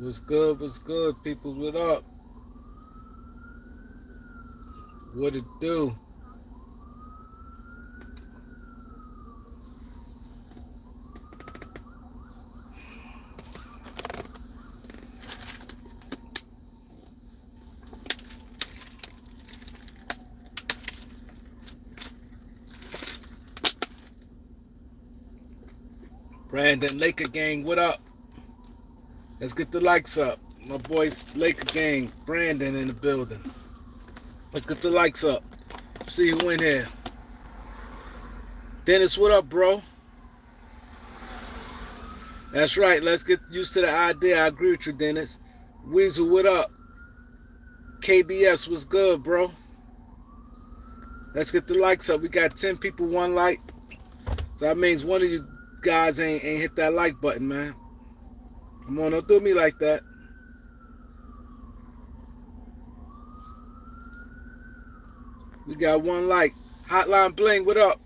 What's good? What's good, people? What up? What it do? Brandon Laker gang, what up? Let's get the likes up. My boys Laker gang, Brandon in the building. Let's get the likes up. See who in here. Dennis, what up, bro? That's right. Let's get used to the idea. I agree with you, Dennis. Weasel, what up? KBS, what's good, bro? Let's get the likes up. We got 10 people, one like. So that means one of you guys ain't hit that like button, man. Come on, don't do me like that. We got one like. Hotline Bling, what up?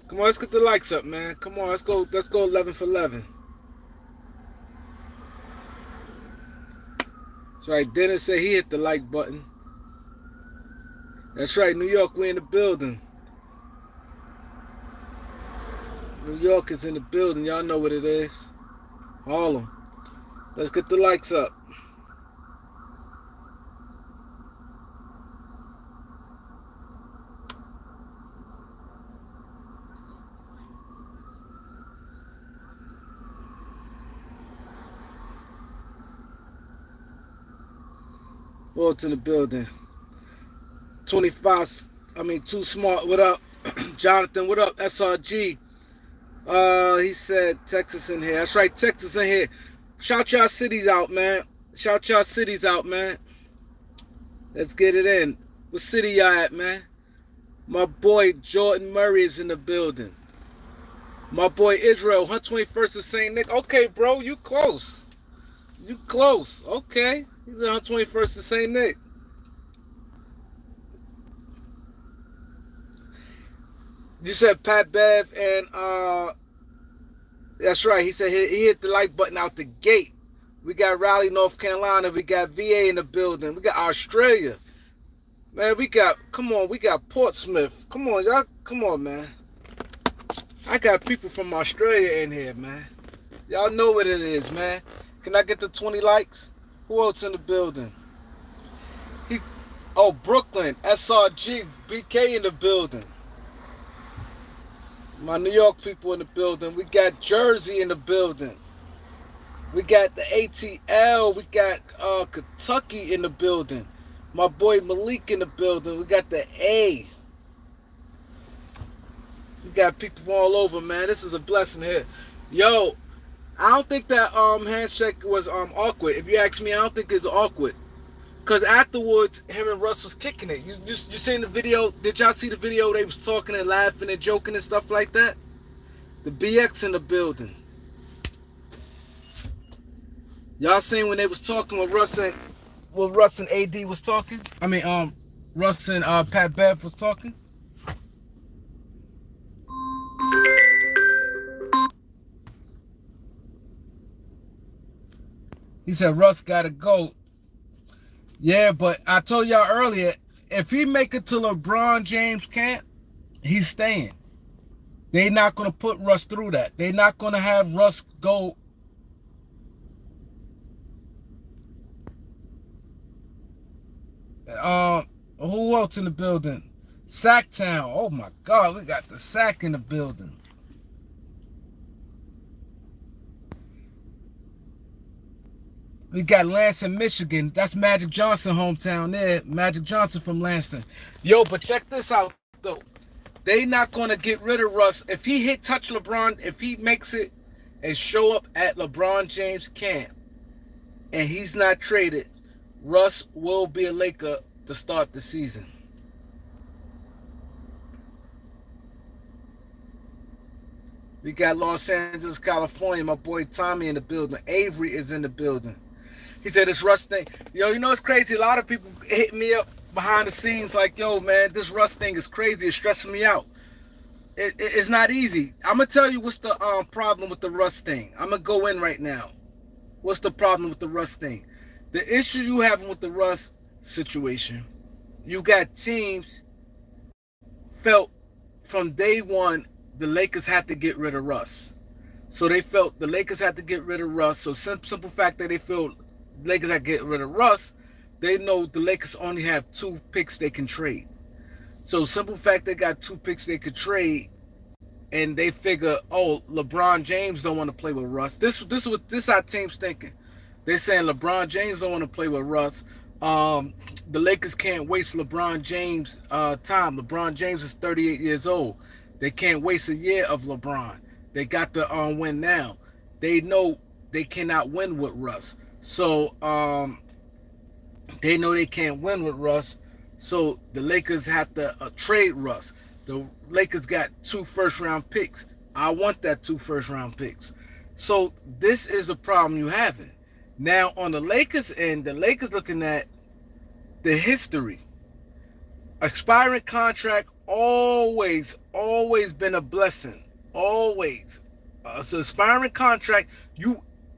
Come on, let's get the likes up, man. Come on, let's go 11 for 11. That's right, Dennis said he hit the like button. That's right, New York, we in the building. New York is in the building, y'all know what it is. Harlem. Let's get the likes up. What's in the building? 25, Too Smart, what up? Jonathan, what up? SRG. He said Texas in here. That's right, Texas in here. Shout y'all cities out, man. Shout y'all cities out, man. Let's get it in. What city y'all at, man? My boy Jordan Murray is in the building. My boy Israel, 121st of St. Nick. Okay, bro, you close. You close. Okay. He's at 121st of St. Nick. You said Pat Bev and that's right. He said he hit the like button out the gate. We got Raleigh, North Carolina. We got VA in the building. We got Australia. Man, we got Portsmouth. Come on, y'all. Come on, man. I got people from Australia in here, man. Y'all know what it is, man. Can I get the 20 likes? Who else in the building? Brooklyn, SRG, BK in the building. My New York people in the building. We got Jersey in the building. We got the ATL. We got Kentucky in the building. My boy Malik in the building. We got the A. We got people all over, man. This is a blessing here. Yo, I don't think that handshake was awkward. If you ask me, I don't think it's awkward. Cause afterwards, him and Russ was kicking it. You seen the video? Did y'all see the video? They was talking and laughing and joking and stuff like that. The BX in the building. Y'all seen when they was talking when Russ and AD was talking? Russ and Pat Bev was talking. He said Russ gotta go. Yeah, but I told y'all earlier, if he make it to LeBron James camp, he's staying. They're not going to put Russ through that. They're not going to have Russ go. Who else in the building? Sacktown. Oh my God, we got the Sack in the building. We got Lansing, Michigan. That's Magic Johnson hometown there. Magic Johnson from Lansing. Yo, but check this out, though. They not going to get rid of Russ. If he touch LeBron, if he makes it and show up at LeBron James camp and he's not traded, Russ will be a Laker to start the season. We got Los Angeles, California. My boy Tommy in the building. Avery is in the building. He said this Russ thing. Yo, you know it's crazy. A lot of people hit me up behind the scenes like, yo, man, this Russ thing is crazy. It's stressing me out. It's not easy. I'm going to tell you what's the problem with the Russ thing. I'm going to go in right now. what's the problem with the Russ thing? The issue you having with the Russ situation, you got teams felt from day one the Lakers had to get rid of Russ. So they felt the Lakers had to get rid of Russ. So simple fact that they feel the Lakers had to get rid of Russ, they know the Lakers only have 2 picks they can trade. So simple fact they got 2 picks they could trade, and they figure, oh, LeBron James don't want to play with Russ. This our team's thinking. They're saying LeBron James don't want to play with Russ. The Lakers can't waste LeBron James time. LeBron James is 38 years old. They can't waste a year of LeBron. They got to win now. They know they cannot win with Russ. So they know they can't win with Russ. So the Lakers have to trade Russ. The Lakers got 2 first-round picks. I want that 2 first-round picks. So this is the problem you having. Now on the Lakers end, the Lakers looking at the history. Expiring contract always been a blessing. Always. So expiring contract,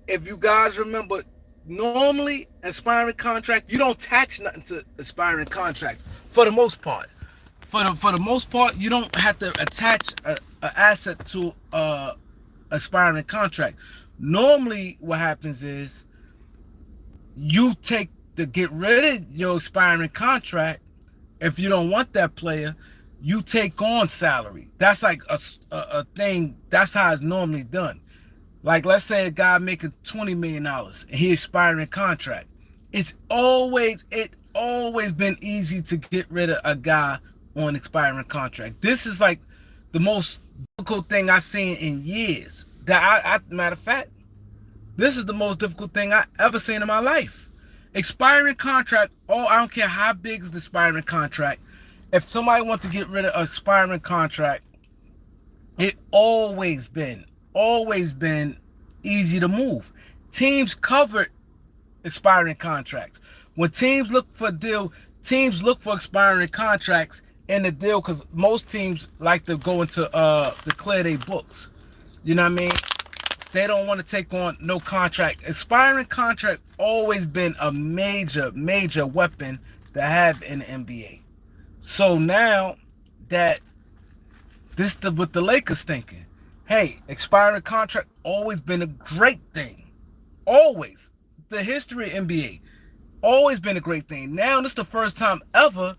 if you guys remember, normally expiring contract, you don't attach nothing to expiring contracts for the most part. For the most part, you don't have to attach an asset to expiring contract. Normally, what happens is you take to get rid of your expiring contract. If you don't want that player, you take on salary. That's like a thing. That's how it's normally done. Like, let's say a guy making $20 million and he expiring contract. It's always been easy to get rid of a guy on expiring contract. This is like the most difficult thing I've seen in years. Matter of fact, this is the most difficult thing I ever seen in my life. Expiring contract. I don't care how big is the expiring contract. If somebody wants to get rid of an expiring contract, it always been easy to move. Teams covered expiring contracts. When teams look for expiring contracts in the deal, because most teams like to go into declare their books. You know what I mean? They don't want to take on no contract. Expiring contract always been a major weapon to have in the NBA. So now that what the Lakers thinking, hey, expiring contract always been a great thing. Always. The history of NBA, always been a great thing. Now this is the first time ever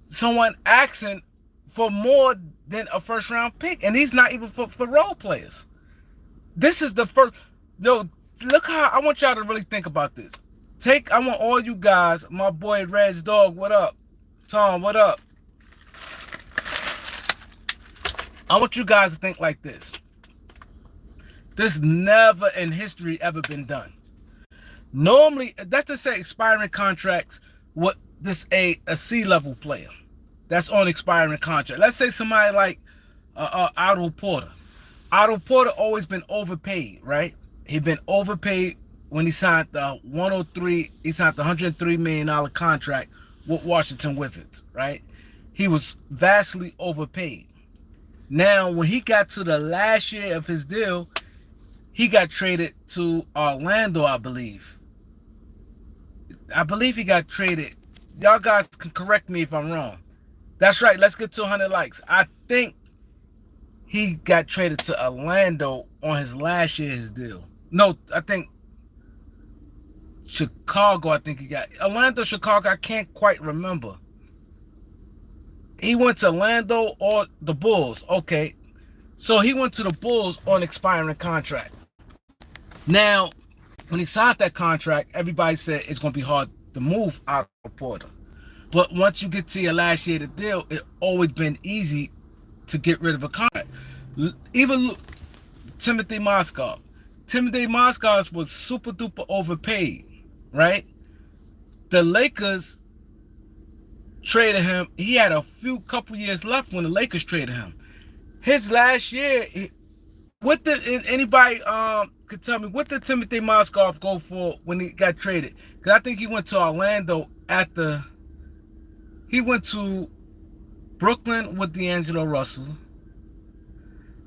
someone asking for more than a first round pick, and he's not even for role players. This is the first. Yo, look how I want y'all to really think about this. I want all you guys, my boy Red's Dog, what up? Tom, what up? I want you guys to think like this. This never in history ever been done. Normally, that's to say expiring contracts, what this a C-level player that's on expiring contract. Let's say somebody like Otto Porter. Otto Porter always been overpaid, right? He been overpaid when he signed the $103 million contract with Washington Wizards, right? He was vastly overpaid. Now, when he got to the last year of his deal, he got traded to Orlando, I believe. I believe he got traded. Y'all guys can correct me if I'm wrong. That's right. Let's get to 100 likes. I think he got traded to Orlando on his last year's deal. No, I think Chicago. I think he got Orlando, Chicago. I can't quite remember. He went to Orlando or the Bulls. Okay. So he went to the Bulls on expiring contract. Now, when he signed that contract, everybody said it's going to be hard to move out of Porter. But once you get to your last year of the deal, it's always been easy to get rid of a contract. Even Timothy Mozgov. Timothy Mozgov was super duper overpaid, right? The Lakers traded him. He had a couple years left when the Lakers traded him. His last year, anybody could tell me what did Timothy Mozgov go for when he got traded? Because I think he went to Orlando he went to Brooklyn with D'Angelo Russell.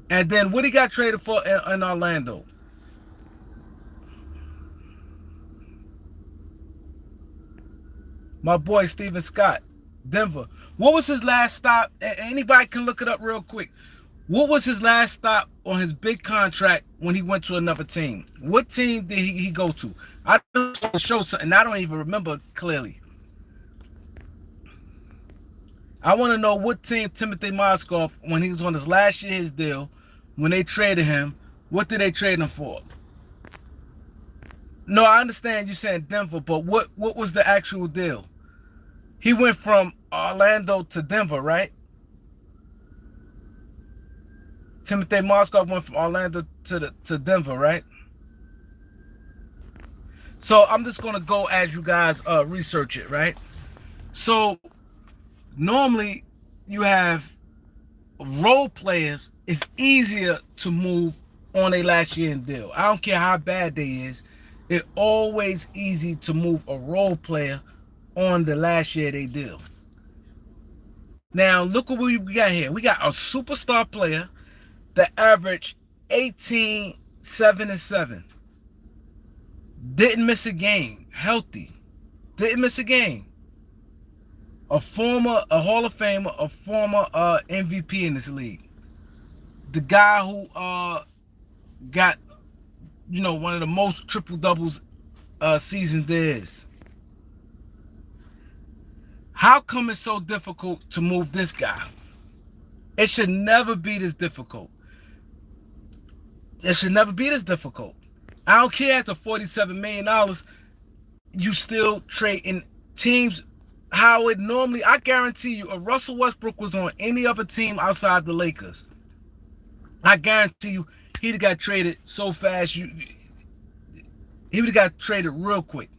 And then what he got traded for in Orlando? My boy Steven Scott, Denver. What was his last stop? Anybody can look it up real quick. What was his last stop on his big contract when he went to another team? What team did he go to? I just want to show something. I don't even remember clearly. I want to know what team Timothy Mozgov, when he was on his last year his deal, when they traded him, what did they trade him for? No, I understand you saying Denver, but what was the actual deal? He went from Orlando to Denver, right? Timothy Mozgov went from Orlando to Denver, right? So I'm just gonna go as you guys research it, right? So normally you have role players. It's easier to move on a last year deal. I don't care how bad they is. It's always easy to move a role player on the last year they deal. Now look what we got here. We got a superstar player that averaged 18, 7, and 7. Didn't miss a game. Healthy. Didn't miss a game. A Hall of Famer, a former MVP in this league. The guy who got, one of the most triple doubles seasons there is. How come it's so difficult to move this guy? It should never be this difficult. It should never be this difficult. I don't care after $47 million, you still trading teams how it normally, I guarantee you, if Russell Westbrook was on any other team outside the Lakers, I guarantee you he'd got traded so fast, he would have got traded real quick.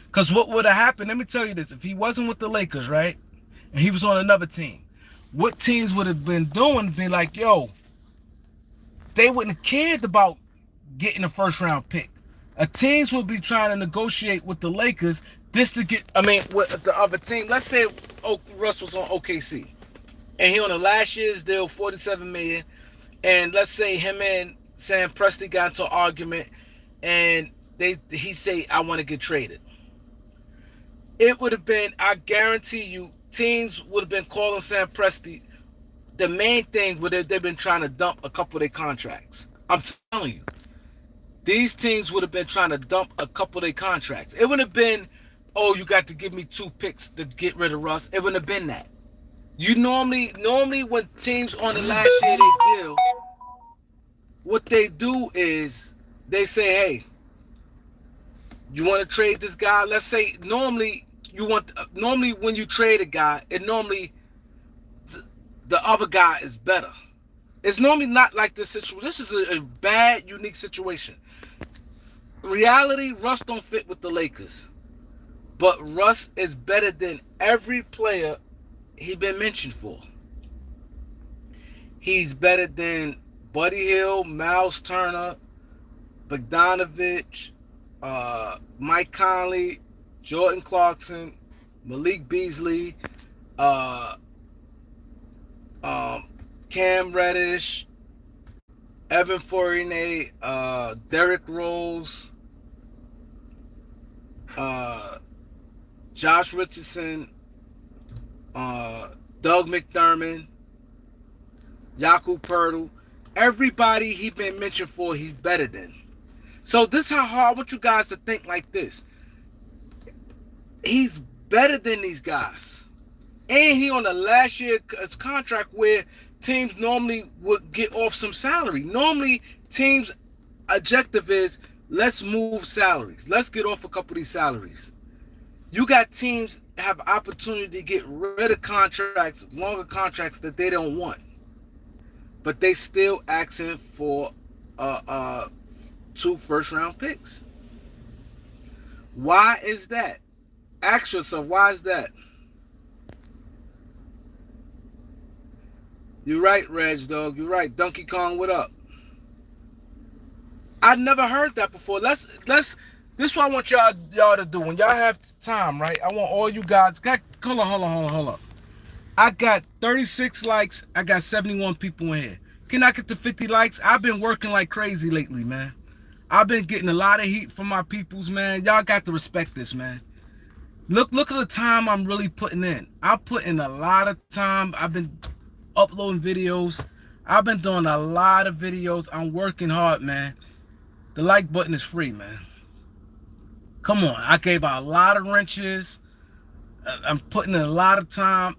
Because what would have happened, let me tell you this, if he wasn't with the Lakers, right, and he was on another team, what teams would have been doing, been like, yo, they wouldn't have cared about getting a first round pick. Teams would be trying to negotiate with the Lakers just to get, with the other team. Let's say Russ was on OKC, and he on the last year's deal, $47 million, and let's say him and Sam Presti got into an argument, and he say, I want to get traded. It would have been, I guarantee you, teams would have been calling Sam Presti. The main thing would have, they've been trying to dump a couple of their contracts. I'm telling you. These teams would have been trying to dump a couple of their contracts. It would have been, oh, you got to give me 2 picks to get rid of Russ. It wouldn't have been that. You normally when teams on the last year they deal, what they do is they say, hey, you want to trade this guy? Let's say normally when you trade a guy, it normally the other guy is better. It's normally not like this situation. This is a bad, unique situation. Reality, Russ don't fit with the Lakers. But Russ is better than every player he's been mentioned for. He's better than Buddy Hield, Miles Turner, Bogdanovich, Mike Conley, Jordan Clarkson, Malik Beasley, Cam Reddish, Evan Fournier, Derrick Rose, Josh Richardson, Doug McDermott, Jakob Poeltl. Everybody he been mentioned for, he's better than. So this is how I want you guys to think like this. He's better than these guys. And he on the last year's contract where teams normally would get off some salary. Normally, teams' objective is, let's move salaries. Let's get off a couple of these salaries. You got teams have opportunity to get rid of contracts, longer contracts that they don't want. But they still asking for 2 first-round picks. Why is that? Ask yourself, why is that? You're right, Reg Dog. You're right. Donkey Kong, what up? I never heard that before. This is what I want y'all to do. When y'all have time, right? I want all you guys. Hold on. I got 36 likes. I got 71 people in here. Can I get to 50 likes? I've been working like crazy lately, man. I've been getting a lot of heat from my peoples, man. Y'all got to respect this, man. Look at the time I'm really putting in. I put in a lot of time. I've been uploading videos. I've been doing a lot of videos. I'm working hard, man. The like button is free, man. Come on. I gave out a lot of wrenches. I'm putting in a lot of time.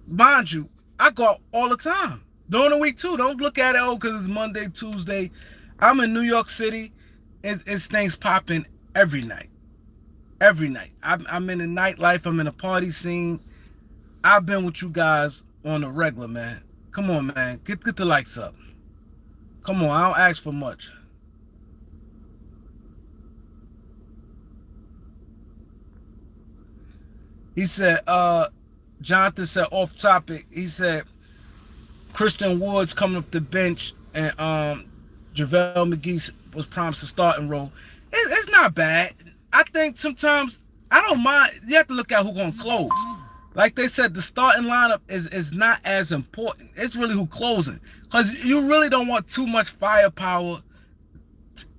Mind you, I go out all the time. During the week, too. Don't look at it, because it's Monday, Tuesday. I'm in New York City. It's things popping every night. Every night. I'm in the nightlife. I'm in a party scene. I've been with you guys on the regular, man. Come on, man. Get the likes up. Come on. I don't ask for much. He said, Jonathan said, off topic, he said, Christian Woods coming off the bench and JaVale McGee was promised a starting role. It's not bad. I think sometimes, I don't mind. You have to look at who's going to close. Like they said, the starting lineup is not as important. It's really who closing. Because you really don't want too much firepower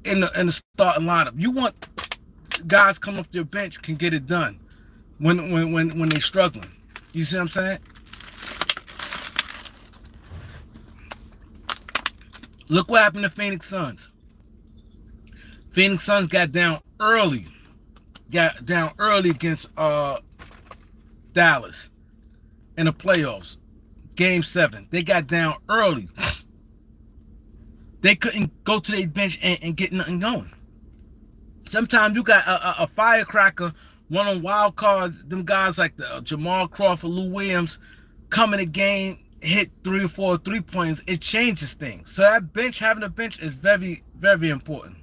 in the starting lineup. You want guys coming off your bench can get it done when they're struggling. You see what I'm saying? Look what happened to Phoenix Suns. Phoenix Suns got down early. Got down early against Dallas in the playoffs. Game 7. They got down early. They couldn't go to their bench and get nothing going. Sometimes you got a firecracker, one on wild cards, them guys like the Jamal Crawford, Lou Williams, come in the game, hit 3 or 4 3-pointers, it changes things. So that bench, having a bench is very, very important.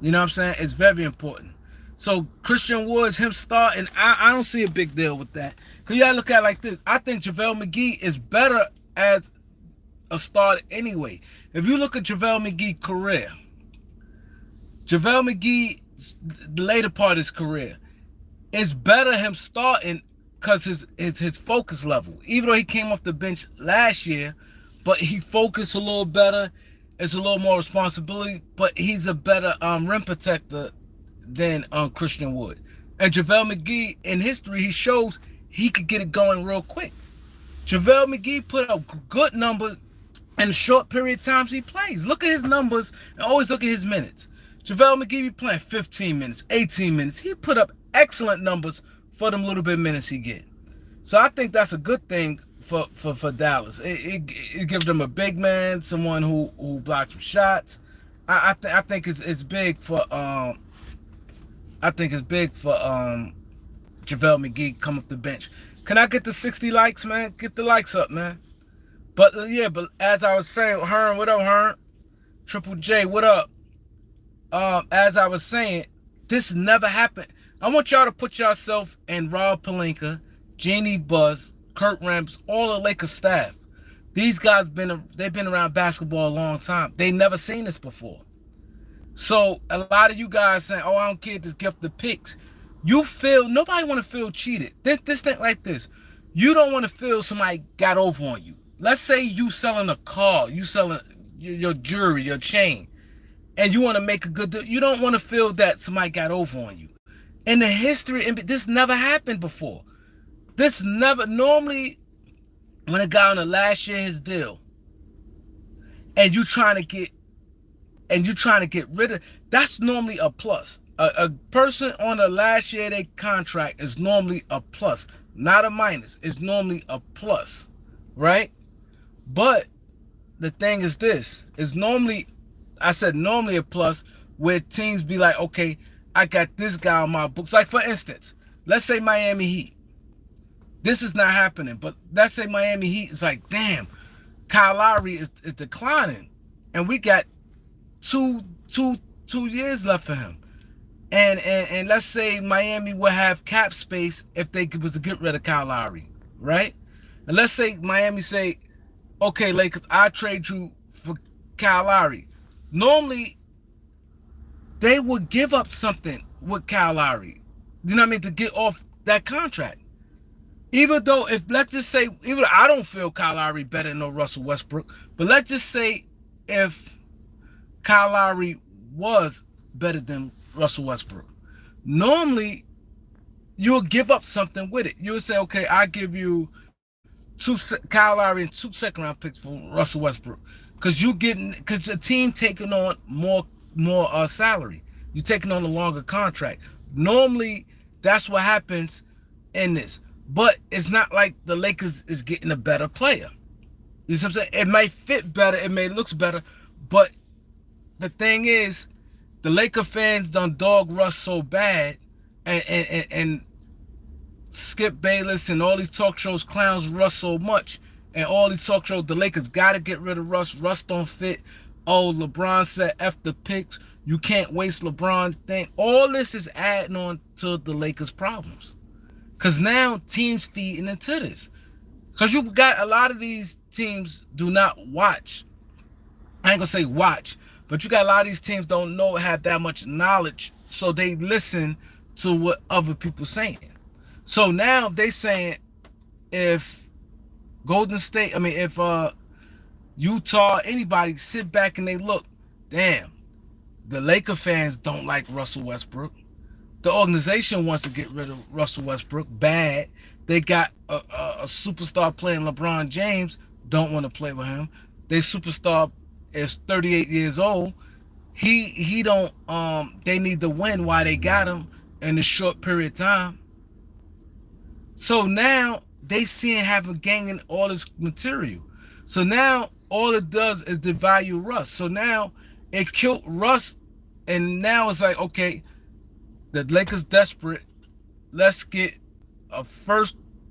You know what I'm saying? It's very important. So Christian Woods, him starting, I don't see a big deal with that. Because you got to look at it like this. I think JaVale McGee is better as a starter anyway. If you look at JaVale McGee's career, JaVale McGee, the later part of his career, it's better him starting because his focus level. Even though he came off the bench last year, but he focused a little better. It's a little more responsibility, but he's a better rim protector than Christian Wood. And JaVale McGee, in history, he shows he could get it going real quick. JaVale McGee put up good numbers in the short period of times he plays. Look at his numbers and always look at his minutes. JaVale McGee be playing 15 minutes, 18 minutes. He put up excellent numbers for them little bit of minutes he get. So I think that's a good thing for Dallas. It gives them a big man, someone who blocks some shots. I think it's big for JaVale McGee come off the bench. Can I get the 60 likes, man? Get the likes up, man. But but as I was saying, Hearn, what up, Hearn? Triple J, what up? As I was saying, this never happened. I want y'all to put yourself in Rob Pelinka, Jeannie Buss, Kurt Rambis, all the Lakers staff. These guys they've been around basketball a long time. They never seen this before. So a lot of you guys saying, "Oh, I don't care this gift of picks." Nobody want to feel cheated. This thing like this. You don't want to feel somebody got over on you. Let's say you selling a car, you selling your jewelry, your chain, and you want to make a good deal. You don't want to feel that somebody got over on you. In the history, this never happened before. This never, normally, when a guy on the last year his deal, and you trying to get rid of, that's normally a plus. A person on the last year of their contract is normally a plus, not a minus. It's normally a plus, right? But the thing is this, is normally, I said normally a plus, where teams be like, okay, I got this guy on my books. Like, for instance, let's say Miami Heat. This is not happening, but let's say Miami Heat is like, damn, Kyle Lowry is declining, and we got two years left for him. And let's say Miami will have cap space if they was to get rid of Kyle Lowry, right? And let's say Miami say, okay, Lakers, I'll trade you for Kyle Lowry. Normally, they would give up something with Kyle Lowry. You know what I mean? To get off that contract. Even though, let's just say, even though I don't feel Kyle Lowry better than Russell Westbrook, but let's just say if Kyle Lowry was better than Russell Westbrook, Normally, you'll give up something with it. You'll say, okay, I give you Kyle Lowry and 2 second round picks for Russell Westbrook, because the team taking on more salary. You're taking on a longer contract. Normally, that's what happens in this, but it's not like the Lakers is getting a better player. You see what I'm saying? It may fit better, it may look better, but the thing is, the Laker fans done dog Russ so bad, and Skip Bayless and all these talk shows clowns Russ so much, and all these talk shows, the Lakers got to get rid of Russ. Russ don't fit. Oh, LeBron said F the picks. You can't waste LeBron thing. All this is adding on to the Lakers' problems. Because now teams feeding into this. Because you got a lot of these teams do not watch. I ain't going to say watch, but you got a lot of these teams don't know, have that much knowledge, so they listen to what other people saying. So now they saying if if Utah, anybody sit back and they look, damn, the Laker fans don't like Russell Westbrook. The organization wants to get rid of Russell Westbrook bad. They got a superstar playing LeBron James, don't want to play with him. Their superstar is 38 years old. He don't they need to win while they got him in a short period of time. So now they seeing having gaining all this material. So now all it does is devalue Russ. So now it killed Russ, and now it's like, okay, the Lakers desperate. Let's get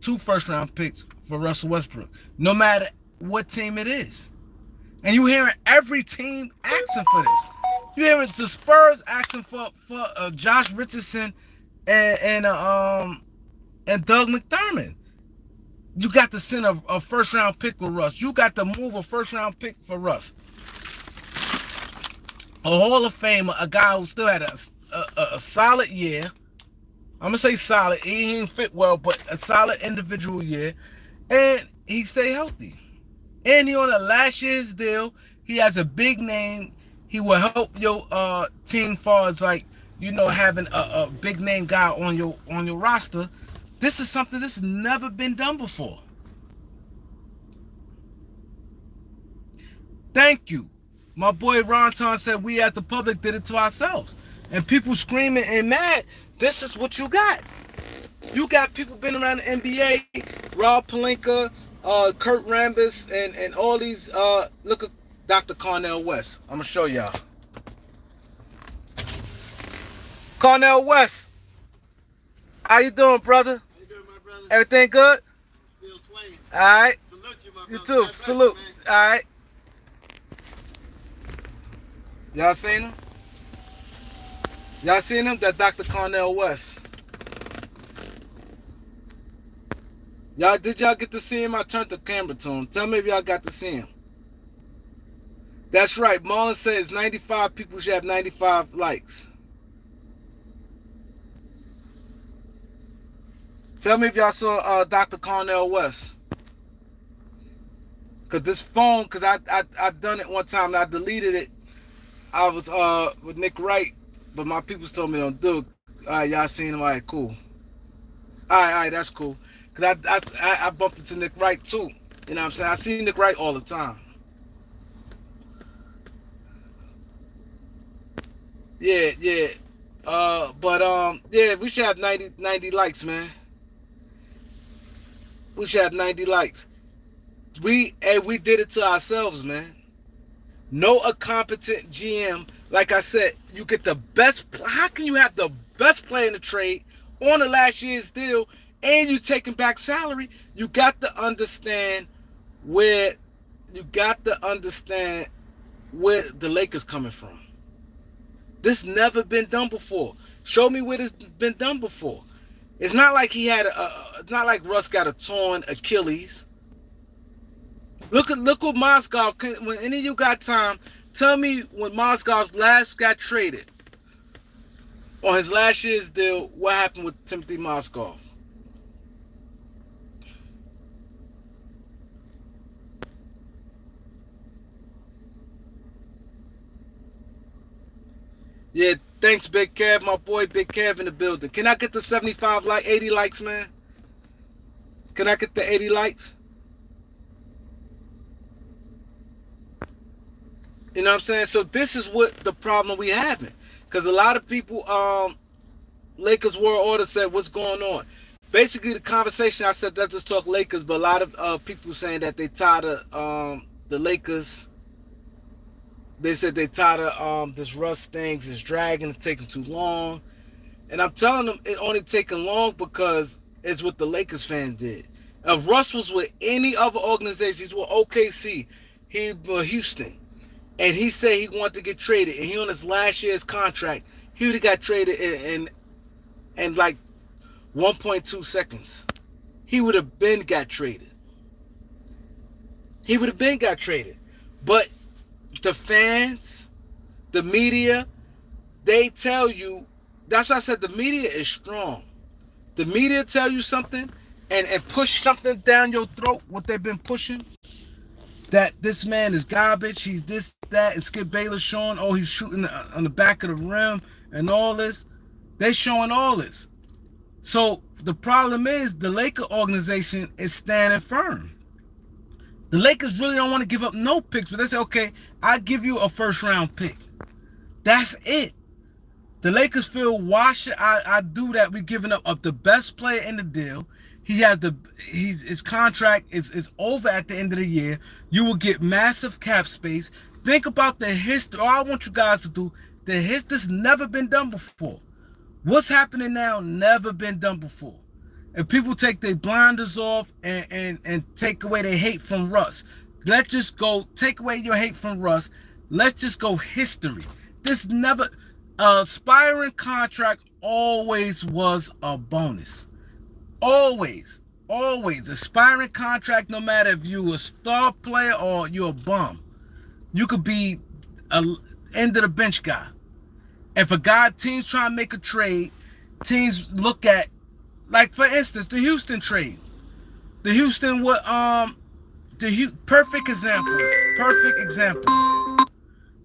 two first round picks for Russell Westbrook, no matter what team it is. And you hearing every team asking for this. You hearing the Spurs asking for Josh Richardson and Doug McDermott. You got to send a first round pick with Russ. You got to move a first round pick for Russ. A Hall of Famer, a guy who still had a solid year. I'm gonna say solid. He didn't fit well, but a solid individual year, and he stay healthy. And he on a last year's deal. He has a big name. He will help your team far as like, having a big name guy on your roster. This is something that's never been done before. Thank you. My boy Ronton said we as the public did it to ourselves. And people screaming and mad, this is what you got. You got people been around the NBA, Rob Pelinka, Kurt Rambis, and all these, look at Dr. Cornel West. I'm going to show y'all. Cornel West, how you doing, brother? How you doing, my brother? Everything good? Still swinging. All right. Salute you, my brother. You too. God Salute. You, all right. Y'all seen him? Y'all seen him? That Dr. Cornel West. Did y'all get to see him? I turned the camera to him. Tell me if y'all got to see him. That's right. Marlon says 95 people should have 95 likes. Tell me if y'all saw Dr. Cornel West. Cause this phone, cause I done it one time and I deleted it. I was with Nick Wright, but my people told me don't do it. All right, y'all seen him? All right, cool. All right, that's cool. Cause I bumped into Nick Wright too. You know what I'm saying? I see Nick Wright all the time. Yeah. Yeah, we should have 90 likes, man. We should have 90 likes. We did it to ourselves, man. No a competent GM. Like I said, you get the best. How can you have the best player in the trade on the last year's deal and you taking back salary? You got to understand where the Lakers coming from. This never been done before. Show me where this been done before. It's not like it's not like Russ got a torn Achilles. Look what Mozgov. When any of you got time, tell me when Mozgov last got traded on his last year's deal, what happened with Timothy Mozgov? Yeah, Thanks, Big Kev. My boy Big Kev in the building. Can I get the 75 like 80 likes, man? Can I get the 80 likes? You know what I'm saying? So this is what the problem we having. Because a lot of people, Lakers World Order said, what's going on? Basically, the conversation, I said, let's just talk Lakers, but a lot of people saying that they tired of the Lakers. They said they tired of this Russ things, it's dragging, it's taking too long. And I'm telling them it only taking long because it's what the Lakers fan did. If Russ was with any other organizations, with OKC, he was Houston, and he said he wanted to get traded, and he on his last year's contract, he would have got traded in like 1.2 seconds. He would have been got traded. He would have been got traded. But the fans, the media, they tell you, that's why I said the media is strong. The media tell you something and push something down your throat, what they've been pushing, that this man is garbage, he's this, that, and Skip Bayless showing, oh, he's shooting on the back of the rim and all this. They showing all this. So the problem is the Laker organization is standing firm. The Lakers really don't want to give up no picks, but they say, okay, I give you a first round pick. That's it. The Lakers feel, why should I do that? We're giving up the best player in the deal. His contract is over at the end of the year. You will get massive cap space. Think about the history. All I want you guys to do, this has never been done before. What's happening now, never been done before. If people take their blinders off and take away their hate from Russ, let's just go, take away your hate from Russ. Let's just go history. This never, aspiring contract always was a bonus. Always. Aspiring contract, no matter if you a star player or you're a bum. You could be an end of the bench guy. If a guy, teams try to make a trade, teams look at, like for instance, the Houston trade. The Houston would, perfect example.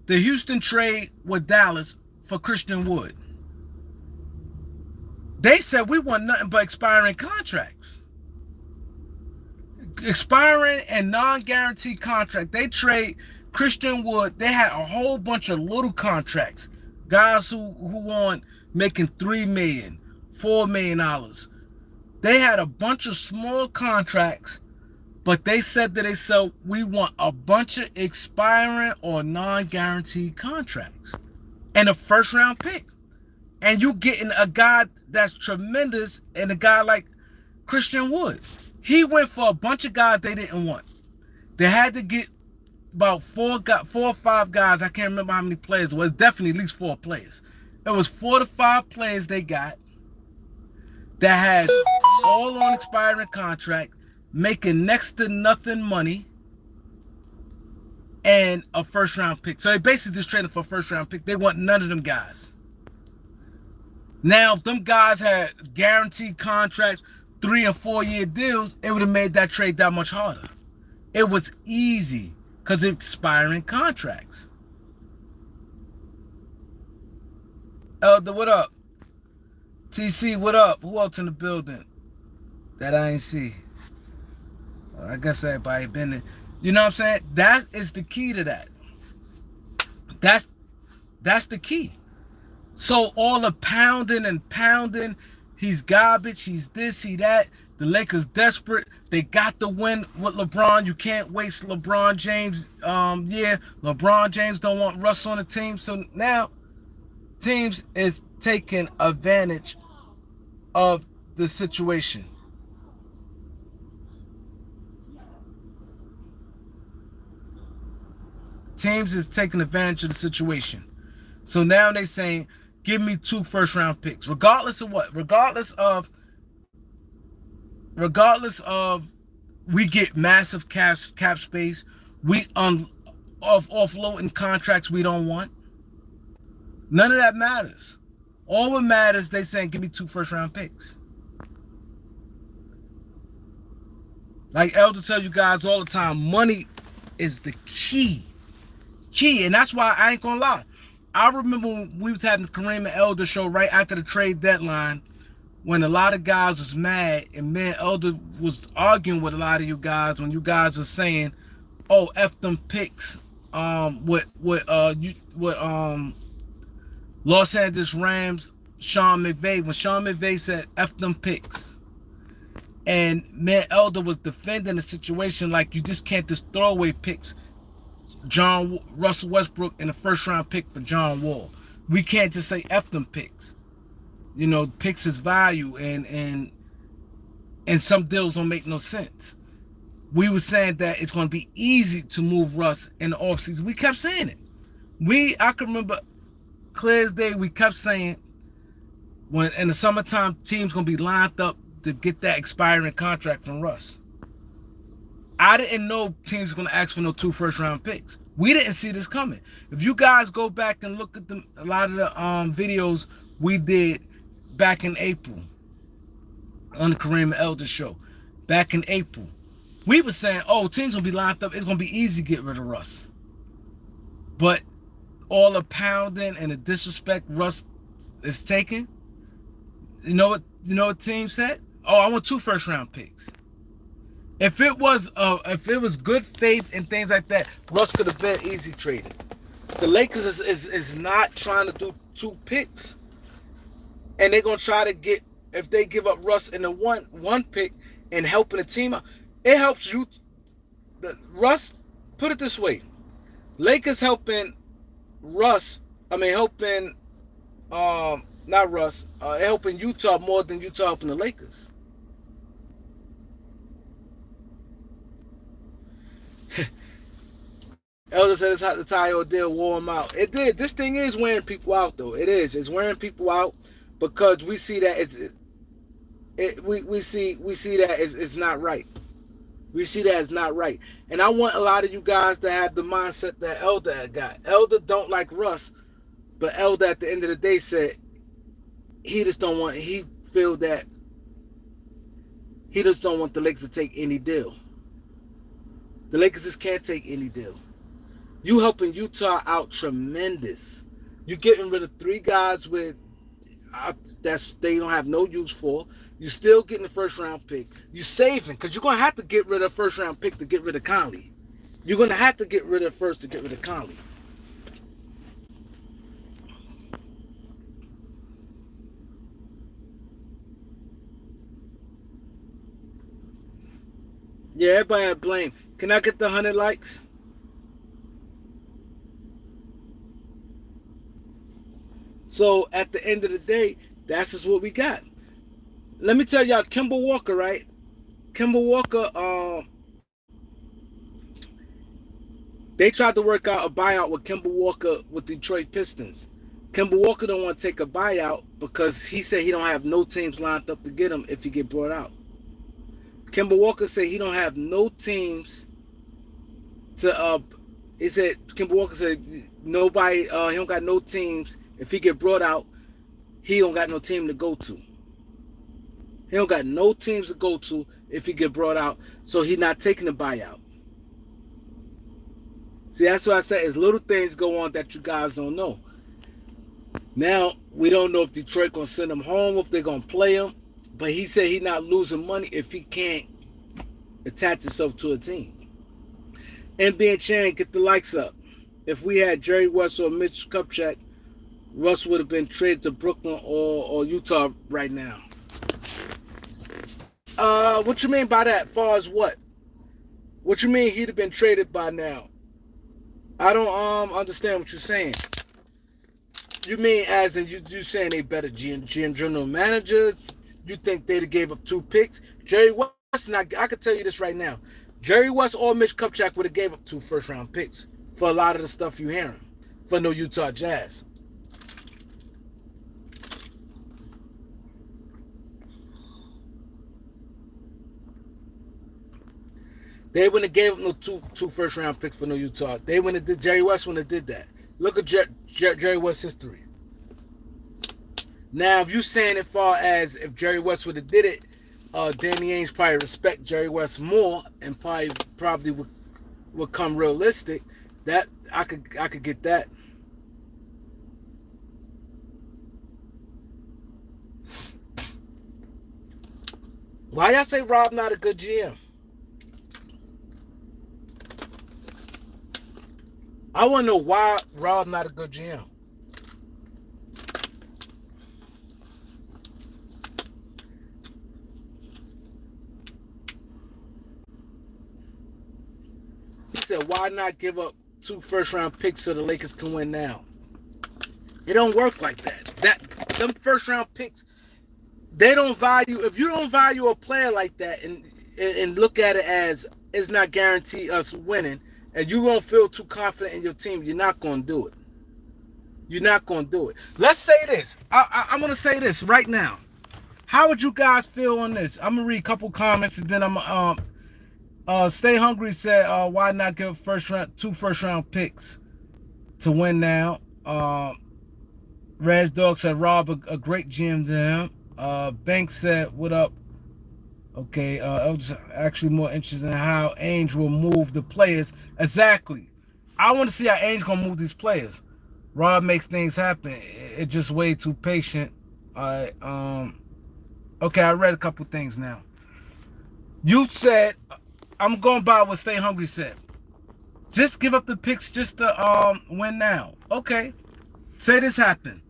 The Houston trade with Dallas for Christian Wood. They said we want nothing but expiring contracts. Expiring and non-guaranteed contract. They trade Christian Wood. They had a whole bunch of little contracts. Guys who want making $3 million, $4 million. They had a bunch of small contracts, but they said that we want a bunch of expiring or non-guaranteed contracts and a first round pick. And you getting a guy that's tremendous and a guy like Christian Wood. He went for a bunch of guys they didn't want. They had to get about four or five guys. I can't remember how many players. It was definitely at least 4 players. It was 4 to 5 players they got that had all on expiring contract, making next to nothing money, and a first round pick. So they basically just traded for a first round pick. They want none of them guys. Now, if them guys had guaranteed contracts, 3 or 4 year deals, it would have made that trade that much harder. It was easy because of expiring contracts. Elder, what up? TC, what up? Who else in the building that I ain't see? Well, I guess everybody been there. You know what I'm saying? That is the key to that. That's the key. So all the pounding, he's garbage, he's this, he that. The Lakers desperate. They got the win with LeBron. You can't waste LeBron James. LeBron James don't want Russ on the team. So now teams is taking advantage of the situation. Teams is taking advantage of the situation. So now they saying, give me 2 first round picks. Regardless of what? Regardless of we get massive cap space. We offloading contracts we don't want. None of that matters. All what matters, they saying, give me 2 first round picks. Like Elder tells you guys all the time, money is the key. And that's why I ain't gonna lie. I remember when we was having the Kareem and Elder show right after the trade deadline, when a lot of guys was mad, and me and Elder was arguing with a lot of you guys when you guys were saying, "Oh, f them picks." With Los Angeles Rams Sean McVay, when Sean McVay said "f them picks," and me and Elder was defending the situation like you just can't just throw away picks. Russell Westbrook and a first round pick for John Wall. We can't just say "f them picks." You know, picks is value, and some deals don't make no sense. We were saying that it's going to be easy to move Russ in the offseason. We kept saying it. I can remember clear as day, we kept saying when in the summertime teams going to be lined up to get that expiring contract from Russ. I didn't know teams were going to ask for no 2 first-round picks. We didn't see this coming. If you guys go back and look at a lot of the videos we did back in April on the Kareem Elder show, back in April, we were saying, oh, teams will be lined up. It's going to be easy to get rid of Russ. But all the pounding and the disrespect Russ is taking, you know what team said? Oh, I want 2 first-round picks. If it was good faith and things like that, Russ could have been easy traded. The Lakers is not trying to do 2 picks. And they're going to try to get, if they give up Russ in the one pick and helping the team out, it helps you. Russ, put it this way. Lakers helping Russ, helping, not Russ, helping Utah more than Utah helping the Lakers. Elder said it's hot to tie your deal, wore him out. It did. This thing is wearing people out, though. It is. It's wearing people out because we see that we see that it's not right. We see that it's not right. And I want a lot of you guys to have the mindset that Elder had got. Elder don't like Russ, but Elder at the end of the day said he just don't want the Lakers to take any deal. The Lakers just can't take any deal. You helping Utah out tremendous. You getting rid of 3 guys with that's they don't have no use for. You still getting the first round pick. You saving because you're gonna have to get rid of first round pick to get rid of Conley. You're gonna have to get rid of first to get rid of Conley. Yeah, everybody had blame. Can I get the 100 likes? So at the end of the day, that's just what we got. Let me tell y'all, Kemba Walker, right? Kemba Walker, they tried to work out a buyout with Kemba Walker with Detroit Pistons. Kemba Walker don't want to take a buyout because he said he don't have no teams lined up to get him if he get brought out. Kemba Walker said he don't have no teams to Kemba Walker said nobody he don't got no teams. If he get brought out, he don't got no team to go to. He don't got no teams to go to if he get brought out, so he not taking a buyout. See, that's what I said. Is little things go on that you guys don't know. Now, we don't know if Detroit going to send him home, if they're going to play him, but he said he not losing money if he can't attach himself to a team. NBA Chan, get the likes up. If we had Jerry West or Mitch Kupchak, Russ would have been traded to Brooklyn or Utah right now. What you mean by that? Far as what? What you mean he'd have been traded by now? I don't understand what you're saying. You mean as in you saying they better GM general manager? You think they'd have gave up 2 picks? Jerry West, and I can tell you this right now. Jerry West or Mitch Kupchak would have gave up 2 first-round picks for a lot of the stuff you hearing for no Utah Jazz. They wouldn't have gave up no two first round picks for no Utah. They wouldn't have did Jerry West wouldn't have did that. Look at Jerry West's history. Now, if you saying as far as if Jerry West would have did it, Danny Ainge probably respect Jerry West more and probably would come realistic. That I could get that. Why y'all say Rob not a good GM? I want to know why Rob not a good GM. He said, why not give up 2 first-round picks so the Lakers can win now? It don't work like that. Them first-round picks, they don't value. If you don't value a player like that and look at it as it's not guaranteed us winning, and you don't feel too confident in your team, you're not going to do it. You're not going to do it. Let's say this. I'm going to say this right now. How would you guys feel on this? I'm going to read a couple comments and then I'm Stay Hungry said, why not give 2 first-round picks to win now? Raz Dog said, Rob, a great GM to him. Banks said, what up? Okay, I was actually more interested in how Ainge will move the players. Exactly. I want to see how Ainge going to move these players. Rob makes things happen. It's just way too patient. Okay, I read a couple things now. You said, I'm going by what Stay Hungry said. Just give up the picks just to win now. Okay. Say this happened.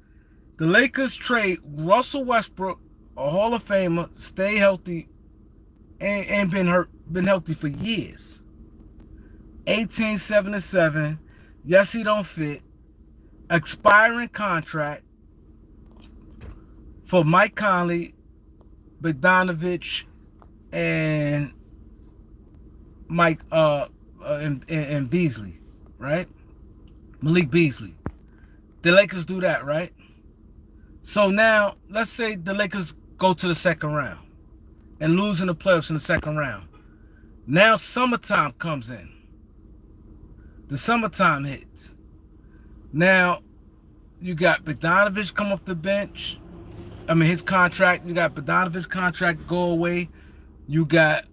The Lakers trade Russell Westbrook, a Hall of Famer, stay healthy, and been healthy for years. 1877. Yes, he don't fit. Expiring contract for Mike Conley, Bogdanovich, and Mike and Beasley, right? Malik Beasley. The Lakers do that, right? So now, let's say the Lakers go to the second round and lose in the playoffs in the second round. Now summertime comes in. The summertime hits. Now, you got Bogdanovich come off the bench. I mean, his contract. You got Bogdanovich's contract go away. You got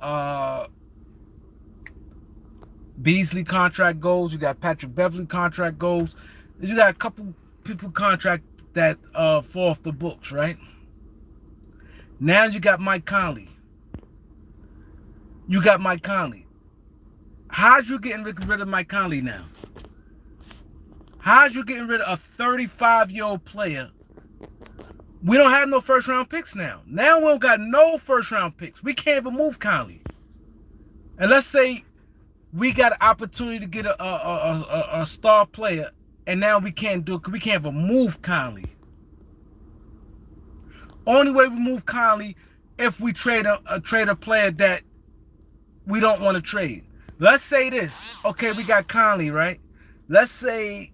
Beasley contract goes. You got Patrick Beverley contract goes. You got a couple people contract that fall off the books, right? Now you got Mike Conley. You got Mike Conley. How's you getting rid of Mike Conley now? How's you getting rid of a 35-year-old player? We don't have no first-round picks now. Now we don't got no first-round picks. We can't even move Conley. And let's say we got an opportunity to get a star player, and now we can't do it because we can't even move Conley. Only way we move Conley if we trade a player that we don't want to trade. Let's say this. Okay, we got Conley, right? Let's say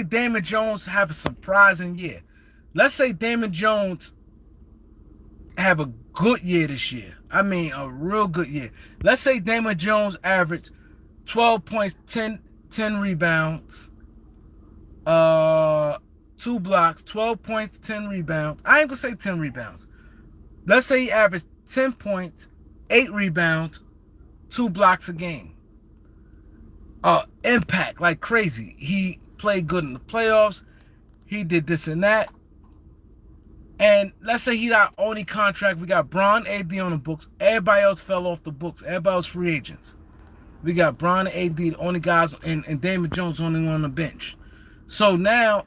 Damon Jones have a surprising year. Let's say Damon Jones have a good year this year. I mean, a real good year. Let's say Damon Jones averaged 12 points, 10 rebounds, 2 blocks, 12 points, 10 rebounds. I ain't gonna say 10 rebounds. Let's say he averaged 10 points, 8 rebounds, 2 blocks a game. Impact like crazy. He played good in the playoffs. He did this and that. And let's say he got only contract. We got Bron, AD on the books. Everybody else fell off the books. Everybody else free agents. We got Bron and AD, the only guys, and Damon Jones only one on the bench. So now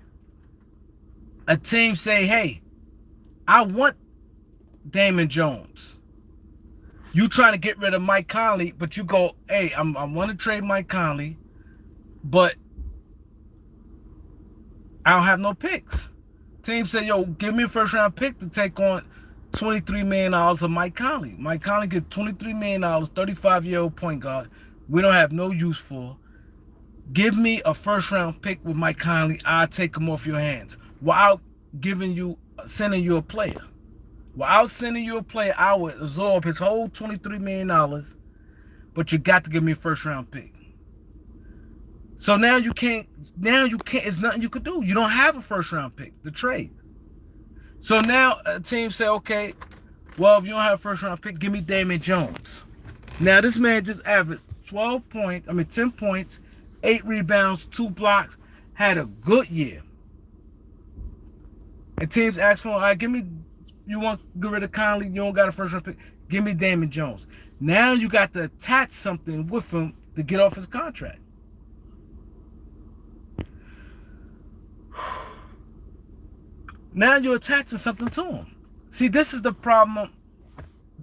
a team say, hey, I want Damon Jones. You trying to get rid of Mike Conley, but you go, hey, I want to trade Mike Conley, but I don't have no picks. Team say, yo, give me a first-round pick to take on $23 million of Mike Conley. Mike Conley get $23 million, 35-year-old point guard. We don't have no use for. Give me a first-round pick with Mike Conley. I'll take him off your hands without sending you a player. Without sending you a player, I would absorb his whole $23 million, but you got to give me a first-round pick. So now you can't, it's nothing you could do. You don't have a first-round pick to trade. So now a team say, okay, well, if you don't have a first-round pick, give me Damon Jones. Now this man just averaged 10 points, 8 rebounds, 2 blocks, had a good year. And teams ask for, all right, give me want to get rid of Conley. You don't got a first round pick. Give me Damon Jones. Now you got to attach something with him to get off his contract. Now you're attaching something to him. See, this is the problem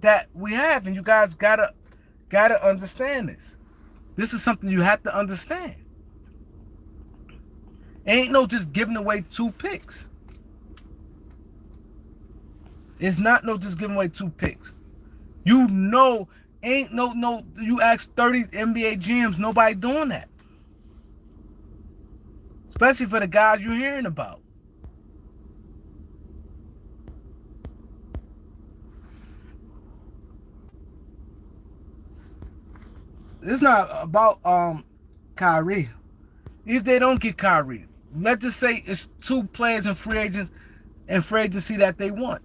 that we have, and you guys gotta understand this. This is something you have to understand. Ain't no just giving away 2 picks. It's not no just giving away 2 picks. You know, ain't no. You ask 30 NBA GMs, nobody doing that. Especially for the guys you're hearing about. It's not about Kyrie. If they don't get Kyrie, let's just say it's 2 players and free agents and free agency that they want.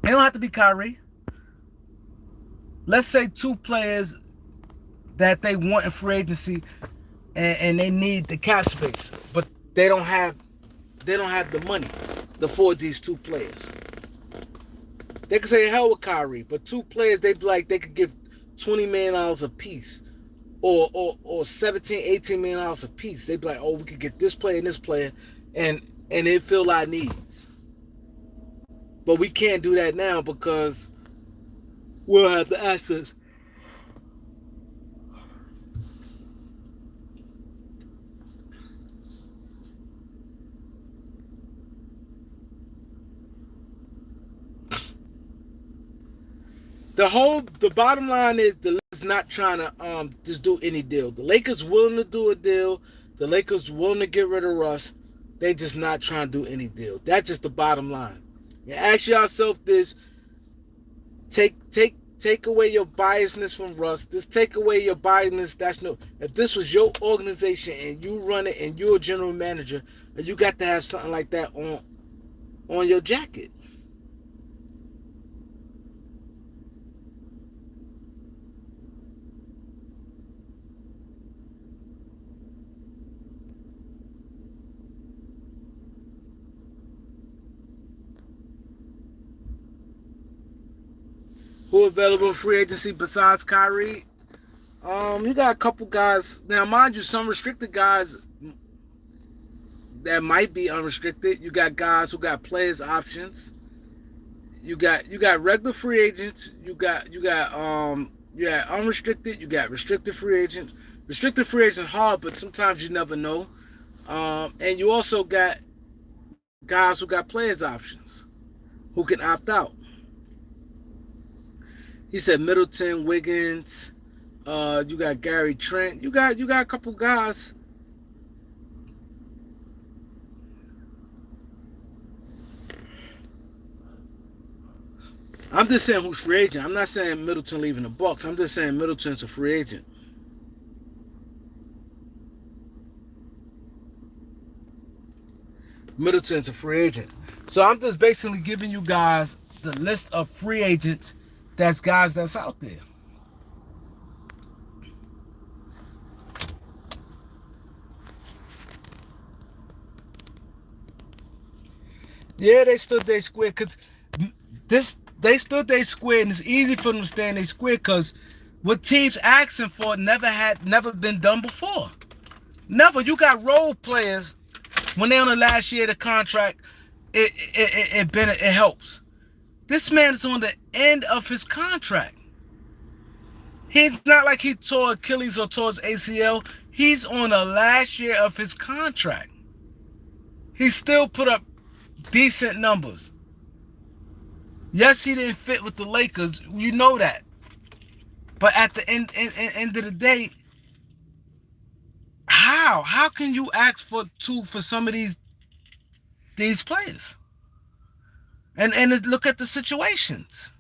They don't have to be Kyrie. Let's say 2 players that they want in free agency and they need the cap space, but they don't have the money to afford these 2 players. They could say hell with Kyrie, but 2 players they be like they could give $20 million a piece, or $17, $18 million a piece. They'd be like, oh, we could get this player and this player, and it fill our needs. But we can't do that now because we'll have the access. The bottom line is the Lakers not trying to just do any deal. The Lakers willing to do a deal. The Lakers willing to get rid of Russ. They just not trying to do any deal. That's just the bottom line. And ask yourself this: take away your biasness from Russ. Just take away your biasness. That's no. If this was your organization and you run it and you're a general manager, and you got to have something like that on your jacket. Who available in free agency besides Kyrie? You got a couple guys. Now, mind you, some restricted guys that might be unrestricted. You got guys who got players options. You got regular free agents. You got unrestricted. You got restricted free agents. Restricted free agents hard, but sometimes you never know. And you also got guys who got players options who can opt out. He said Middleton, Wiggins, you got Gary Trent. You got a couple guys. I'm just saying who's free agent. I'm not saying Middleton leaving the Bucks. I'm just saying Middleton's a free agent. Middleton's a free agent. So I'm just basically giving you guys the list of free agents that's guys that's out there. Yeah, they stood their square because they stood their square, and it's easy for them to stand their square because what teams asking for never been done before. Never. You got role players when they on the last year of the contract. It helps. This man is on the end of his contract. He's not like he tore Achilles or tore his ACL. He's on the last year of his contract. He still put up decent numbers. Yes, he didn't fit with the Lakers. You know that. But at the end of the day, how can you ask for some of these players? And look at the situations.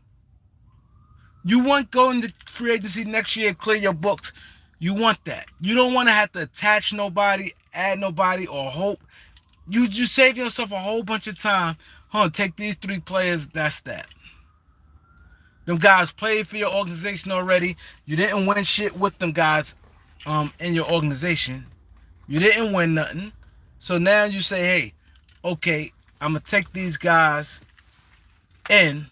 You want going to free agency next year, clear your books. You want that. You don't want to have to attach nobody, add nobody, or hope. You save yourself a whole bunch of time. Take these 3 players, that's that. Them guys played for your organization already. You didn't win shit with them guys in your organization. You didn't win nothing. So now you say, hey, okay, I'm going to take these guys And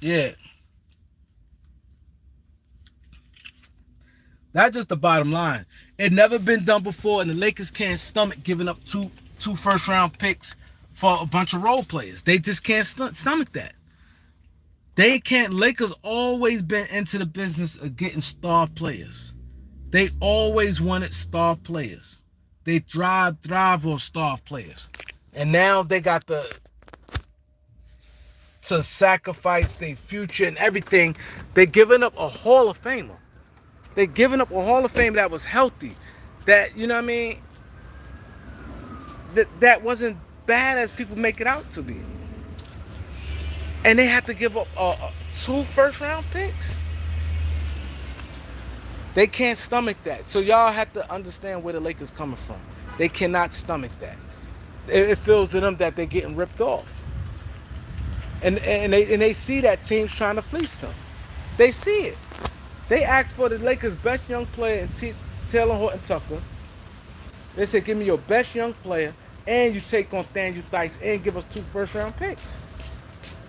yeah, that's just the bottom line. It never been done before, and the Lakers can't stomach giving up two first round picks for a bunch of role players. They just can't stomach that. They can't. Lakers always been into the business of getting star players. They always wanted star players. They thrive on star players. And now they got to sacrifice their future and everything. They're giving up a Hall of Famer. They're giving up a Hall of Fame that was healthy. That, you know what I mean? That wasn't bad as people make it out to be. And they had to give up 2 first round picks. They can't stomach that. So y'all have to understand where the Lakers coming from. They cannot stomach that. It feels to them that they're getting ripped off. And they see that teams trying to fleece them. They see it. They asked for the Lakers' best young player in Taylor Horton Tucker. They said, give me your best young player, and you take on Daniel Theis, and give us 2 first-round picks.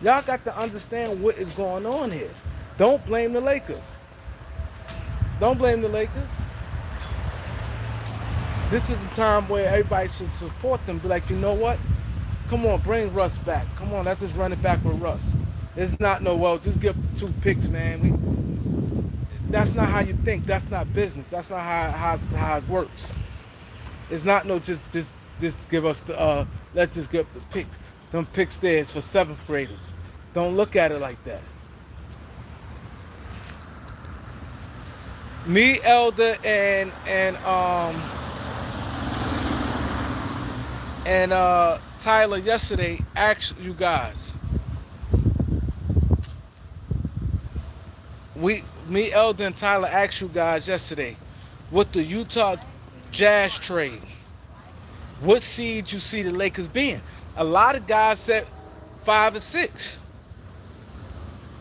Y'all got to understand what is going on here. Don't blame the Lakers. Don't blame the Lakers. This is the time where everybody should support them. Be like, you know what? Come on, bring Russ back. Come on, let's just run it back with Russ. It's not no, well, just give 2 picks, man. That's not how you think. That's not business. That's not how it works. It's not no just give us the let's just give the pick. Them picks there is for 7th graders. Don't look at it like that. Me, Elder, and Tyler yesterday asked you guys. Me, Elder, and Tyler asked you guys yesterday, with the Utah Jazz trade, what seed you see the Lakers being? A lot of guys said 5 or 6.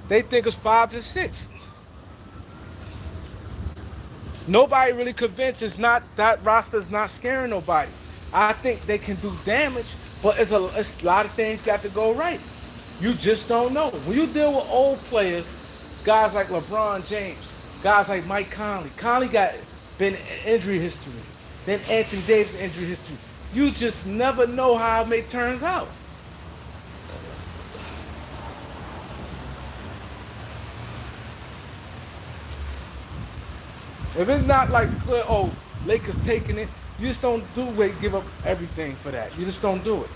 They think it's 5 or 6. Nobody really convinced. It's not that roster's not scaring nobody. I think they can do damage, but it's a lot of things got to go right. You just don't know. When you deal with old players, guys like LeBron James, guys like Mike Conley. Conley been injury history. Then Anthony Davis injury history. You just never know how it may turn out. If it's not like clear, oh, Lakers taking it, you just don't give up everything for that. You just don't do it.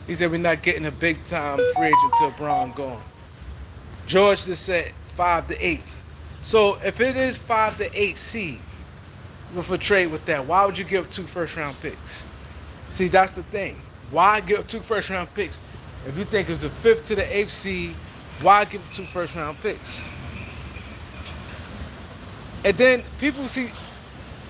He said we're not getting a big time free agent until Braun gone. George just said 5 to 8. So if it is 5 to 8 seed with a trade with that, why would you give up 2 first round picks? See, that's the thing. Why give up 2 first round picks? If you think it's the 5th to the 8th seed, why give up 2 first round picks? And then people see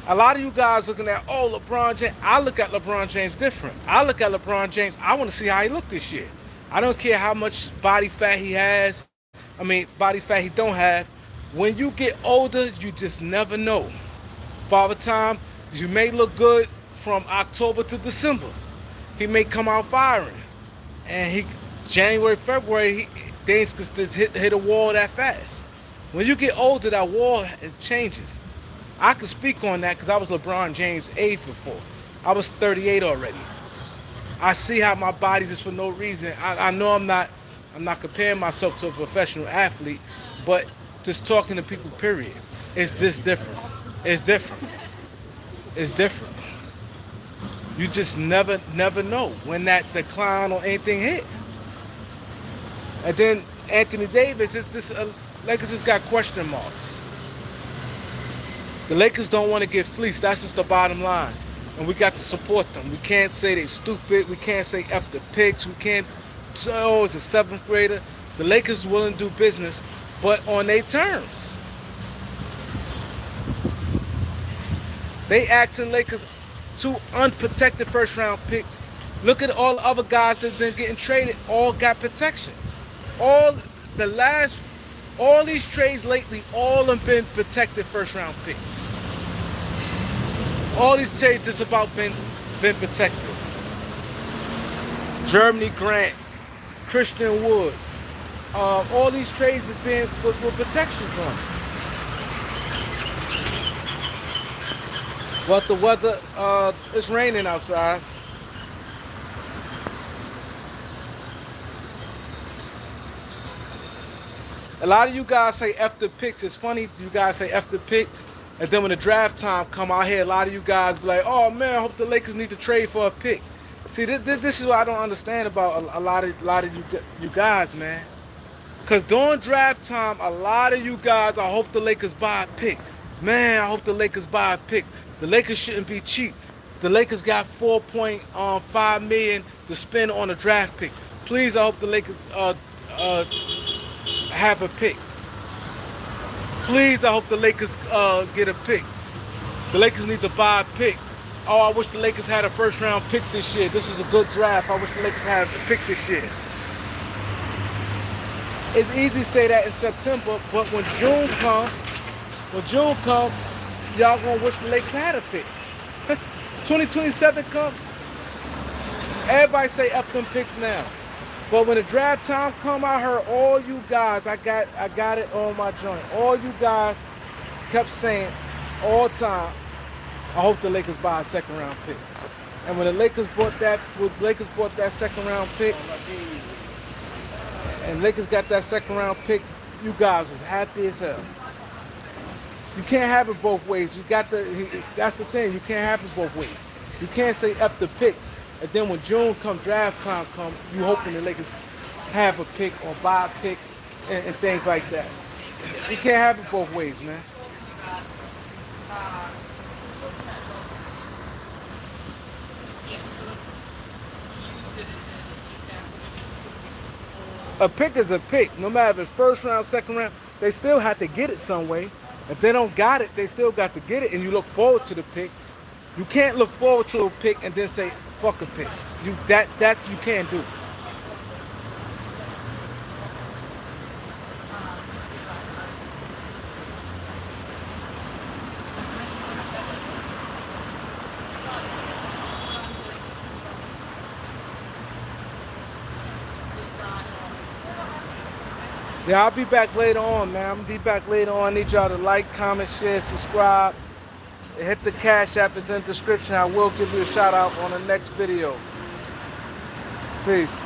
a lot of you guys looking at, oh, LeBron James. I look at LeBron James different. I look at LeBron James, I want to see how he looked this year. I don't care how much body fat he has. Body fat he don't have. When you get older, you just never know. Father Time, you may look good from October to December. He may come out firing. And January, February, things could just hit a wall that fast. When you get older, that wall changes. I can speak on that because I was LeBron James' age before. I was 38 already. I see how my body just for no reason. I know I'm not comparing myself to a professional athlete, but just talking to people, period. It's just different. It's different. It's different. You just never know when that decline or anything hit. And then Anthony Davis, it's just Lakers just got question marks. The Lakers don't want to get fleeced. That's just the bottom line. And we got to support them. We can't say they stupid. We can't say F the picks. We can't say, oh, it's a 7th grader. The Lakers willing to do business, but on their terms. They asking Lakers 2 unprotected first round picks. Look at all the other guys that's been getting traded, all got protections. All the last, all these trades lately, all have been protected first round picks. All these trades just about been protected. Germany Grant, Christian Wood, all these trades have been with protections on them. But the weather, it's raining outside. A lot of you guys say F the picks. It's funny you guys say F the picks, and then when the draft time come out here, a lot of you guys be like, "Oh man, I hope the Lakers need to trade for a pick." See, this is what I don't understand about a lot of you guys, man. Cause during draft time, a lot of you guys, I hope the Lakers buy a pick. Man, I hope the Lakers buy a pick. The Lakers shouldn't be cheap. The Lakers got $4.5 million to spend on a draft pick. Please, I hope the Lakers have a pick. Please, I hope the Lakers get a pick. The Lakers need to buy a pick. Oh, I wish the Lakers had a first round pick this year. This is a good draft. I wish the Lakers had a pick this year. It's easy to say that in September, but when June comes, y'all gonna wish the Lakers had a pick. 2027 comes, everybody say F them picks now. But when the draft time come, I heard all you guys, I got it on my joint. All you guys kept saying all time, I hope the Lakers buy a second round pick. And when the Lakers bought that second round pick, and Lakers got that second round pick, you guys was happy as hell. You can't have it both ways. That's the thing. You can't have it both ways. You can't say F the picks, and then when June comes, draft time comes, you hoping the Lakers have a pick or buy a pick and things like that. You can't have it both ways, man. A pick is a pick. No matter if it's first round, second round, they still have to get it some way. If they don't got it, they still got to get it, and you look forward to the picks. You can't look forward to a pick and then say, fuck a pick. That you can't do. Yeah, I'll be back later on, man. I'm gonna be back later on. I need y'all to like, comment, share, subscribe. Hit the Cash App, it's in the description. I will give you a shout out on the next video. Peace.